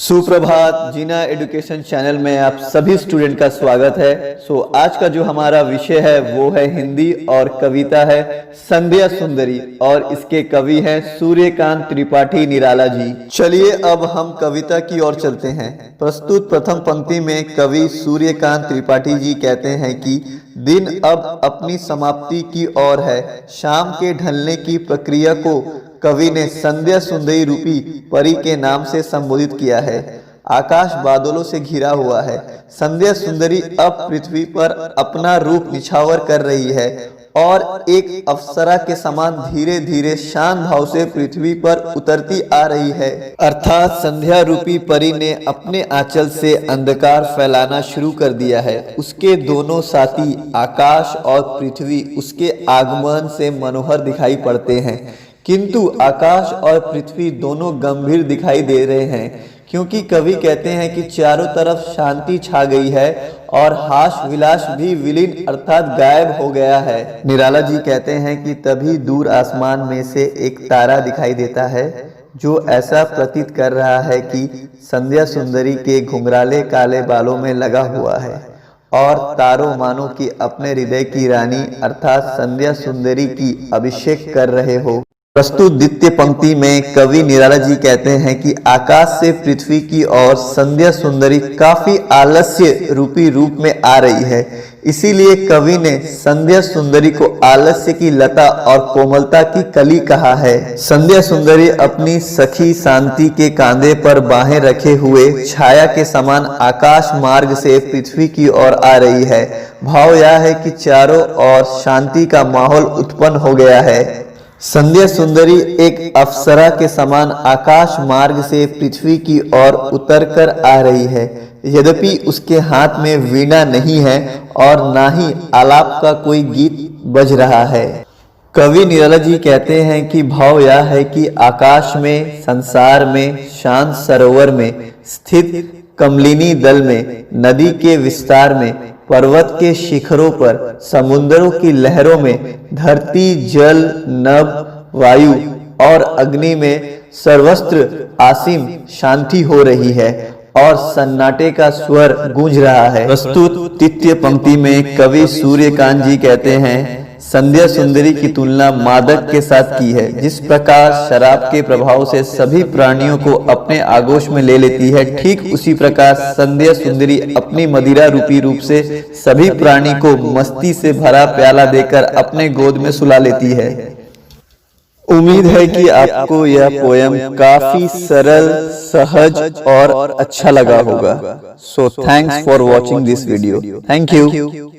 सुप्रभात। जीना education channel में आप सभी स्टूडेंट का स्वागत है। आज का जो हमारा विषय है वो है हिंदी और कविता है संध्या सुंदरी और इसके कवि हैं सूर्यकांत त्रिपाठी निराला जी। चलिए अब हम कविता की ओर चलते हैं। प्रस्तुत प्रथम पंक्ति में कवि सूर्यकांत त्रिपाठी जी कहते हैं कि दिन अब अपनी समाप्ति की ओर है, शाम के ढलने की प्रक्रिया को कवि ने संध्या सुंदरी रूपी परी के नाम से संबोधित किया है। आकाश बादलों से घिरा हुआ है। संध्या सुंदरी अब पृथ्वी पर अपना रूप निछावर कर रही है और एक अप्सरा के समान धीरे धीरे शांत भाव से पृथ्वी पर उतरती आ रही है। अर्थात संध्या रूपी परी ने अपने आंचल से अंधकार फैलाना शुरू कर दिया है। उसके दोनों साथी आकाश और पृथ्वी उसके आगमन से मनोहर दिखाई पड़ते हैं, किंतु आकाश और पृथ्वी दोनों गंभीर दिखाई दे रहे हैं, क्योंकि कवि कहते हैं कि चारों तरफ शांति छा गई है और हास विलास भी विलीन अर्थात गायब हो गया है। निराला जी कहते हैं कि तभी दूर आसमान में से एक तारा दिखाई देता है जो ऐसा प्रतीत कर रहा है कि संध्या सुंदरी के घुंघराले काले बालों में लगा हुआ है और तारों मानो कि अपने हृदय की रानी अर्थात संध्या सुंदरी की अभिषेक कर रहे हो। प्रस्तुत द्वितीय पंक्ति में कवि निराला जी कहते हैं कि आकाश से पृथ्वी की ओर संध्या सुंदरी काफी आलस्य रूपी रूप में आ रही है। इसीलिए कवि ने संध्या सुंदरी को आलस्य की लता और कोमलता की कली कहा है। संध्या सुंदरी अपनी सखी शांति के कांधे पर बाहें रखे हुए छाया के समान आकाश मार्ग से पृथ्वी की ओर आ रही है। भाव यह है कि चारों ओर शांति का माहौल उत्पन्न हो गया है। संध्या सुंदरी एक अप्सरा के समान आकाश मार्ग से पृथ्वी की ओर उतर कर आ रही है। यद्यपि उसके हाथ में वीणा नहीं है और ना ही आलाप का कोई गीत बज रहा है। कवि निराला जी कहते हैं कि भाव यह है कि आकाश में, संसार में, शांत सरोवर में स्थित कमलिनी दल में, नदी के विस्तार में, पर्वत के शिखरों पर, समुद्रों की लहरों में, धरती, जल, नभ, वायु और अग्नि में सर्वत्र आसीम शांति हो रही है और सन्नाटे का स्वर गूंज रहा है। प्रस्तुत तृतीय पंक्ति में कवि सूर्यकांत जी कहते हैं संध्या सुंदरी की तुलना मादक के साथ की है। जिस प्रकार शराब के प्रभाव से सभी प्राणियों को अपने आगोश में ले लेती है, ठीक उसी प्रकार संध्या सुंदरी अपनी मदिरा रूपी रूप से सभी प्राणी को मस्ती से भरा प्याला देकर अपने गोद में सुला लेती है। उम्मीद है कि आपको यह पोयम काफी सरल, सहज और अच्छा लगा होगा। So thanks for watching this video. Thank you.